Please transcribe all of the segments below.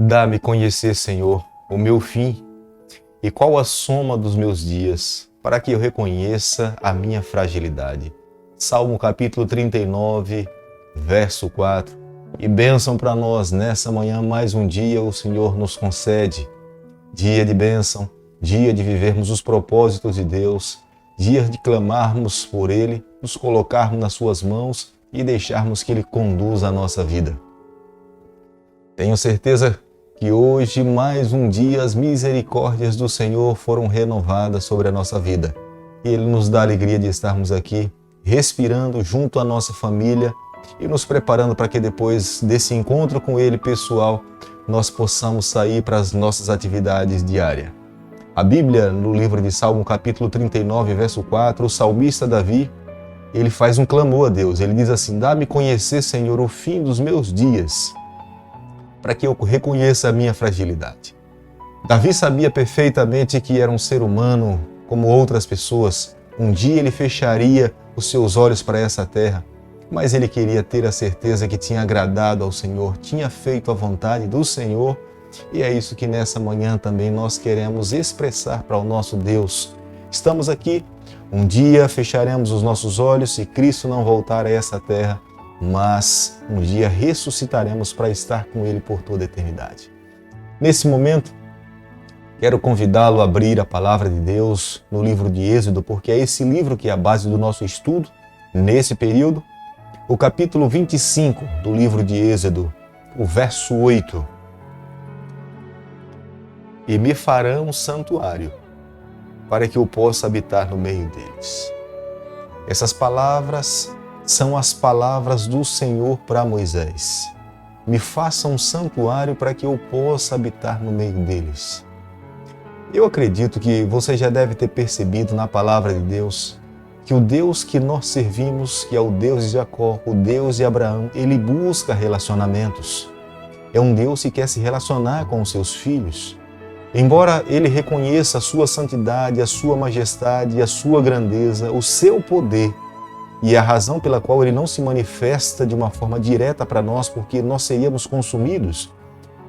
Dá-me conhecer, Senhor, o meu fim e qual a soma dos meus dias, para que eu reconheça a minha fragilidade. Salmo capítulo 39, verso 4. E bênção para nós nessa manhã, mais um dia o Senhor nos concede. Dia de bênção, dia de vivermos os propósitos de Deus, dia de clamarmos por Ele, nos colocarmos nas suas mãos e deixarmos que Ele conduza a nossa vida. Tenho certeza que hoje, mais um dia, as misericórdias do Senhor foram renovadas sobre a nossa vida. E Ele nos dá a alegria de estarmos aqui, respirando junto à nossa família e nos preparando para que depois desse encontro com Ele pessoal, nós possamos sair para as nossas atividades diárias. A Bíblia, no livro de Salmo, capítulo 39, verso 4, o salmista Davi, ele faz um clamor a Deus. Ele diz assim: dá-me conhecer, Senhor, o fim dos meus dias, para que eu reconheça a minha fragilidade. Davi sabia perfeitamente que era um ser humano como outras pessoas. Um dia ele fecharia os seus olhos para essa terra, mas ele queria ter a certeza que tinha agradado ao Senhor, tinha feito a vontade do Senhor, e é isso que nessa manhã também nós queremos expressar para o nosso Deus. Estamos aqui, um dia fecharemos os nossos olhos se Cristo não voltar a essa terra, mas um dia ressuscitaremos para estar com Ele por toda a eternidade. Nesse momento, quero convidá-lo a abrir a palavra de Deus no livro de Êxodo, porque é esse livro que é a base do nosso estudo nesse período. O capítulo 25 do livro de Êxodo, o verso 8. E me farão um santuário, para que eu possa habitar no meio deles. Essas palavras são as palavras do Senhor para Moisés. Me faça um santuário para que eu possa habitar no meio deles. Eu acredito que você já deve ter percebido na palavra de Deus que o Deus que nós servimos, que é o Deus de Jacó, o Deus de Abraão, ele busca relacionamentos. É um Deus que quer se relacionar com os seus filhos. Embora ele reconheça a sua santidade, a sua majestade, a sua grandeza, o seu poder, e a razão pela qual ele não se manifesta de uma forma direta para nós, porque nós seríamos consumidos,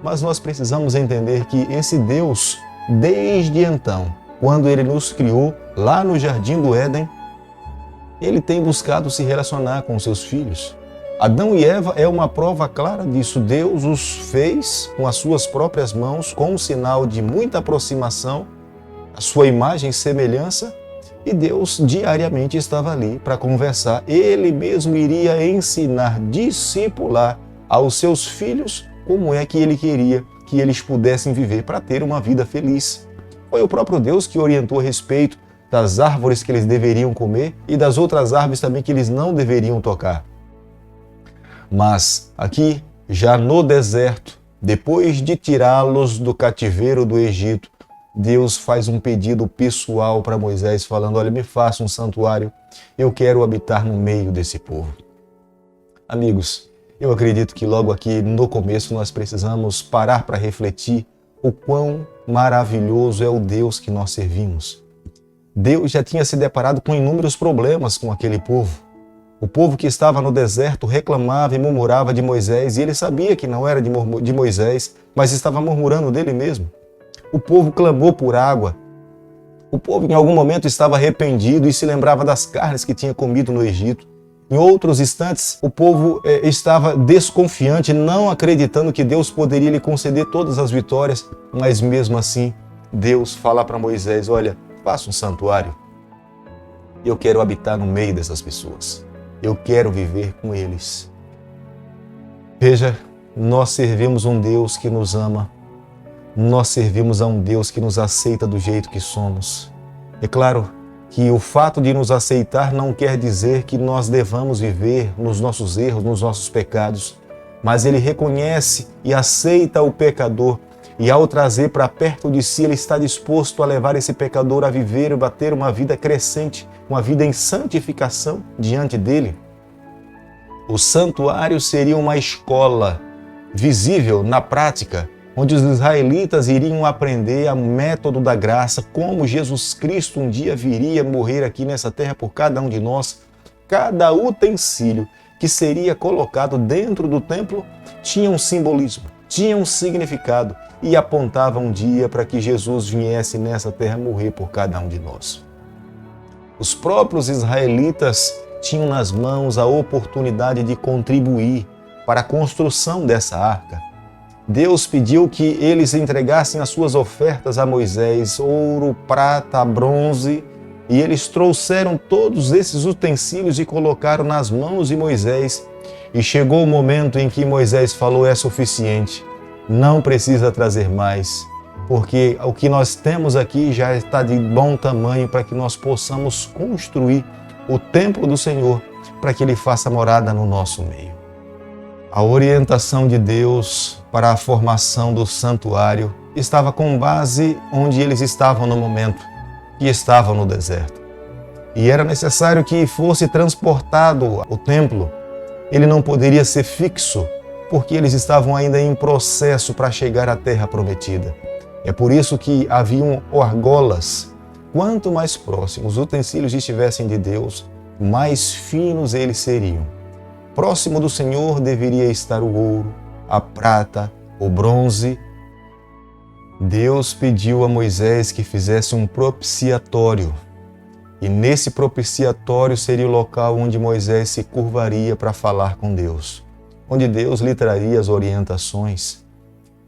mas nós precisamos entender que esse Deus, desde então, quando ele nos criou lá no Jardim do Éden, ele tem buscado se relacionar com seus filhos. Adão e Eva é uma prova clara disso. Deus os fez com as suas próprias mãos, com um sinal de muita aproximação, a sua imagem e semelhança, e Deus diariamente estava ali para conversar. Ele mesmo iria ensinar, discipular aos seus filhos como é que ele queria que eles pudessem viver para ter uma vida feliz. Foi o próprio Deus que orientou a respeito das árvores que eles deveriam comer e das outras árvores também que eles não deveriam tocar. Mas aqui, já no deserto, depois de tirá-los do cativeiro do Egito, Deus faz um pedido pessoal para Moisés, falando: olha, me faça um santuário, eu quero habitar no meio desse povo. Amigos, eu acredito que logo aqui no começo nós precisamos parar para refletir o quão maravilhoso é o Deus que nós servimos. Deus já tinha se deparado com inúmeros problemas com aquele povo. O povo que estava no deserto reclamava e murmurava de Moisés, e ele sabia que não era de Moisés, mas estava murmurando dele mesmo. O povo clamou por água. O povo em algum momento estava arrependido e se lembrava das carnes que tinha comido no Egito. Em outros instantes, o povo estava desconfiante, não acreditando que Deus poderia lhe conceder todas as vitórias, mas mesmo assim, Deus fala para Moisés: olha, faça um santuário. Eu quero habitar no meio dessas pessoas. Eu quero viver com eles. Veja, nós servimos um Deus que nos ama. Nós servimos a um Deus que nos aceita do jeito que somos. É claro que o fato de nos aceitar não quer dizer que nós devamos viver nos nossos erros, nos nossos pecados, mas Ele reconhece e aceita o pecador, e ao trazer para perto de si, Ele está disposto a levar esse pecador a viver e a ter uma vida crescente, uma vida em santificação diante dele. O santuário seria uma escola visível na prática, onde os israelitas iriam aprender o método da graça, como Jesus Cristo um dia viria morrer aqui nessa terra por cada um de nós. Cada utensílio que seria colocado dentro do templo tinha um simbolismo. tinha um significado e apontava um dia para que Jesus viesse nessa terra morrer por cada um de nós. Os próprios israelitas tinham nas mãos a oportunidade de contribuir para a construção dessa arca. Deus pediu que eles entregassem as suas ofertas a Moisés, ouro, prata, bronze, e eles trouxeram todos esses utensílios e colocaram nas mãos de Moisés. E chegou o momento em que Moisés falou: é suficiente, não precisa trazer mais, porque o que nós temos aqui já está de bom tamanho para que nós possamos construir o templo do Senhor, para que Ele faça morada no nosso meio. A orientação de Deus para a formação do santuário estava com base onde eles estavam no momento, que estavam no deserto. E era necessário que fosse transportado o templo. Ele não poderia ser fixo, porque eles estavam ainda em processo para chegar à terra prometida. É por isso que haviam argolas. Quanto mais próximos os utensílios estivessem de Deus, mais finos eles seriam. Próximo do Senhor deveria estar o ouro, a prata, o bronze. Deus pediu a Moisés que fizesse um propiciatório. E nesse propiciatório seria o local onde Moisés se curvaria para falar com Deus, onde Deus lhe traria as orientações.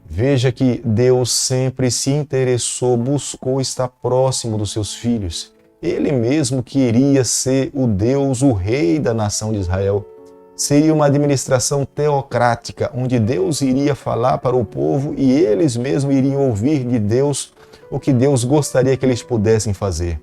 Veja que Deus sempre se interessou, buscou estar próximo dos seus filhos. Ele mesmo queria ser o Deus, o rei da nação de Israel. Seria uma administração teocrática, onde Deus iria falar para o povo e eles mesmos iriam ouvir de Deus o que Deus gostaria que eles pudessem fazer.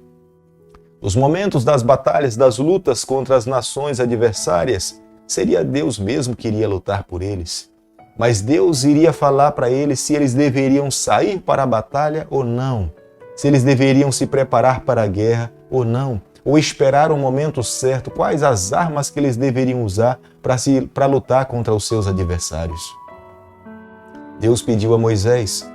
Nos momentos das batalhas, das lutas contra as nações adversárias, seria Deus mesmo que iria lutar por eles. Mas Deus iria falar para eles se eles deveriam sair para a batalha ou não, se eles deveriam se preparar para a guerra ou não, ou esperar o momento certo, quais as armas que eles deveriam usar para lutar contra os seus adversários. Deus pediu a Moisés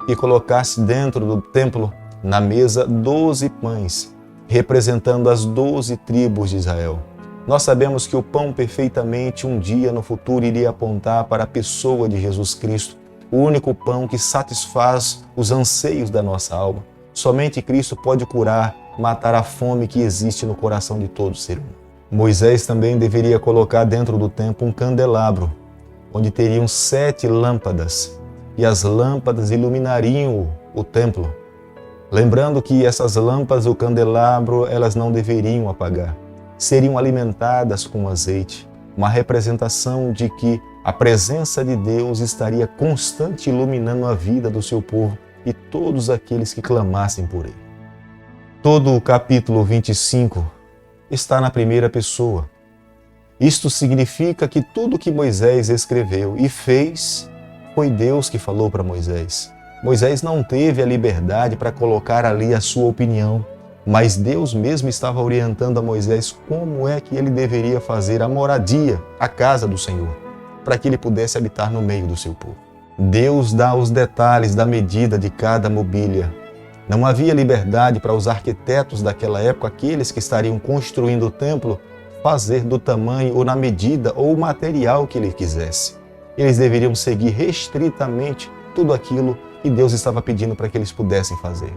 que colocasse dentro do templo, na mesa, 12 pães, representando as 12 tribos de Israel. Nós sabemos que o pão perfeitamente um dia no futuro iria apontar para a pessoa de Jesus Cristo, o único pão que satisfaz os anseios da nossa alma. Somente Cristo pode curar, matar a fome que existe no coração de todo ser humano. Moisés também deveria colocar dentro do templo um candelabro, onde teriam 7 lâmpadas, e as lâmpadas iluminariam o templo. Lembrando que essas lâmpadas, o candelabro, elas não deveriam apagar. Seriam alimentadas com azeite, uma representação de que a presença de Deus estaria constante iluminando a vida do seu povo e todos aqueles que clamassem por ele. Todo o capítulo 25 está na primeira pessoa. Isto significa que tudo que Moisés escreveu e fez foi Deus que falou para Moisés. Moisés não teve a liberdade para colocar ali a sua opinião, mas Deus mesmo estava orientando a Moisés como é que ele deveria fazer a moradia, a casa do Senhor, para que ele pudesse habitar no meio do seu povo. Deus dá os detalhes da medida de cada mobília. Não havia liberdade para os arquitetos daquela época, aqueles que estariam construindo o templo, fazer do tamanho ou na medida ou o material que ele quisesse. Eles deveriam seguir restritamente tudo aquilo que Deus estava pedindo para que eles pudessem fazer.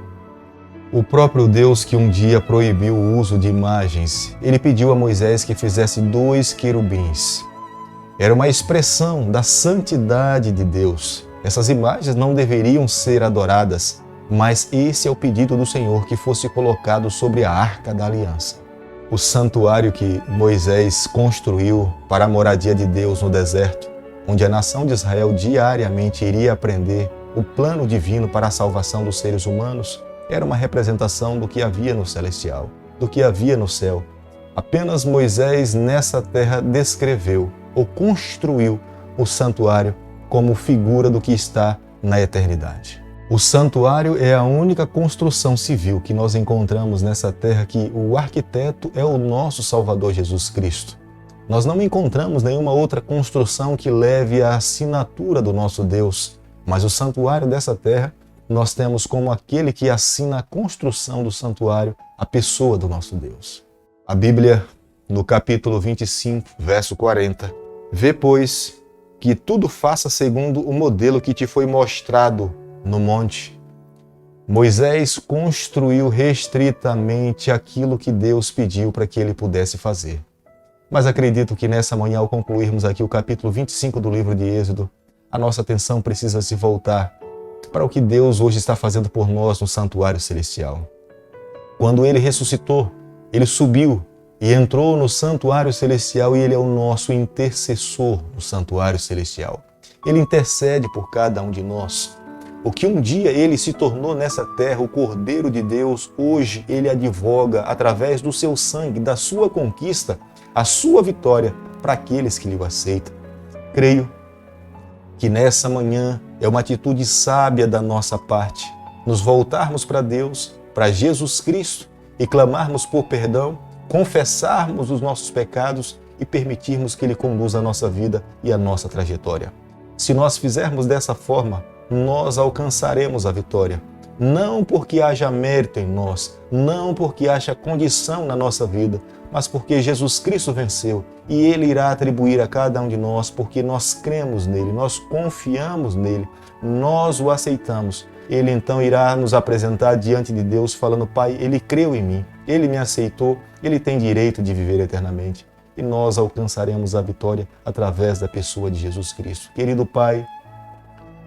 O próprio Deus que um dia proibiu o uso de imagens, ele pediu a Moisés que fizesse 2 querubins. Era uma expressão da santidade de Deus. Essas imagens não deveriam ser adoradas, mas esse é o pedido do Senhor que fosse colocado sobre a Arca da Aliança. O santuário que Moisés construiu para a moradia de Deus no deserto, onde a nação de Israel diariamente iria aprender o plano divino para a salvação dos seres humanos, era uma representação do que havia no celestial, do que havia no céu. Apenas Moisés nessa terra descreveu ou construiu o santuário como figura do que está na eternidade. O santuário é a única construção civil que nós encontramos nessa terra que o arquiteto é o nosso Salvador Jesus Cristo. Nós não encontramos nenhuma outra construção que leve a assinatura do nosso Deus, mas o santuário dessa terra nós temos como aquele que assina a construção do santuário, a pessoa do nosso Deus. A Bíblia, no capítulo 25, verso 40, vê, pois, que tudo faça segundo o modelo que te foi mostrado no monte. Moisés construiu restritamente aquilo que Deus pediu para que ele pudesse fazer. Mas acredito que nessa manhã, ao concluirmos aqui o capítulo 25 do livro de Êxodo, a nossa atenção precisa se voltar para o que Deus hoje está fazendo por nós no santuário celestial. Quando ele ressuscitou, ele subiu e entrou no santuário celestial e ele é o nosso intercessor no santuário celestial. Ele intercede por cada um de nós. O que um dia ele se tornou nessa terra, o Cordeiro de Deus, hoje ele advoga através do seu sangue, da sua conquista, a sua vitória para aqueles que lhe aceitam. Creio que nessa manhã é uma atitude sábia da nossa parte, nos voltarmos para Deus, para Jesus Cristo e clamarmos por perdão, confessarmos os nossos pecados e permitirmos que Ele conduza a nossa vida e a nossa trajetória. Se nós fizermos dessa forma, nós alcançaremos a vitória. Não porque haja mérito em nós, não porque haja condição na nossa vida, mas porque Jesus Cristo venceu e Ele irá atribuir a cada um de nós porque nós cremos nele, nós confiamos nele, nós o aceitamos. Ele então irá nos apresentar diante de Deus falando: Pai, Ele creu em mim, Ele me aceitou, Ele tem direito de viver eternamente. E nós alcançaremos a vitória através da pessoa de Jesus Cristo. Querido Pai,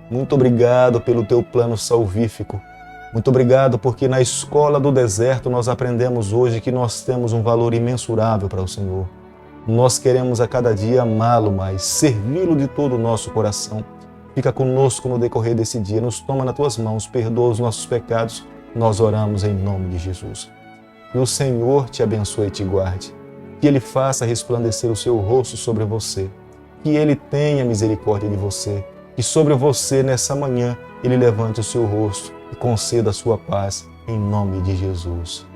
muito obrigado pelo Teu plano salvífico. Muito obrigado porque na escola do deserto nós aprendemos hoje que nós temos um valor imensurável para o Senhor. Nós queremos a cada dia amá-lo mais, servi-lo de todo o nosso coração. Fica conosco no decorrer desse dia, nos toma nas Tuas mãos, perdoa os nossos pecados. Nós oramos em nome de Jesus. Que o Senhor te abençoe e te guarde. Que Ele faça resplandecer o seu rosto sobre você. Que Ele tenha misericórdia de você. Que sobre você, nessa manhã, Ele levante o seu rosto e conceda a sua paz, em nome de Jesus.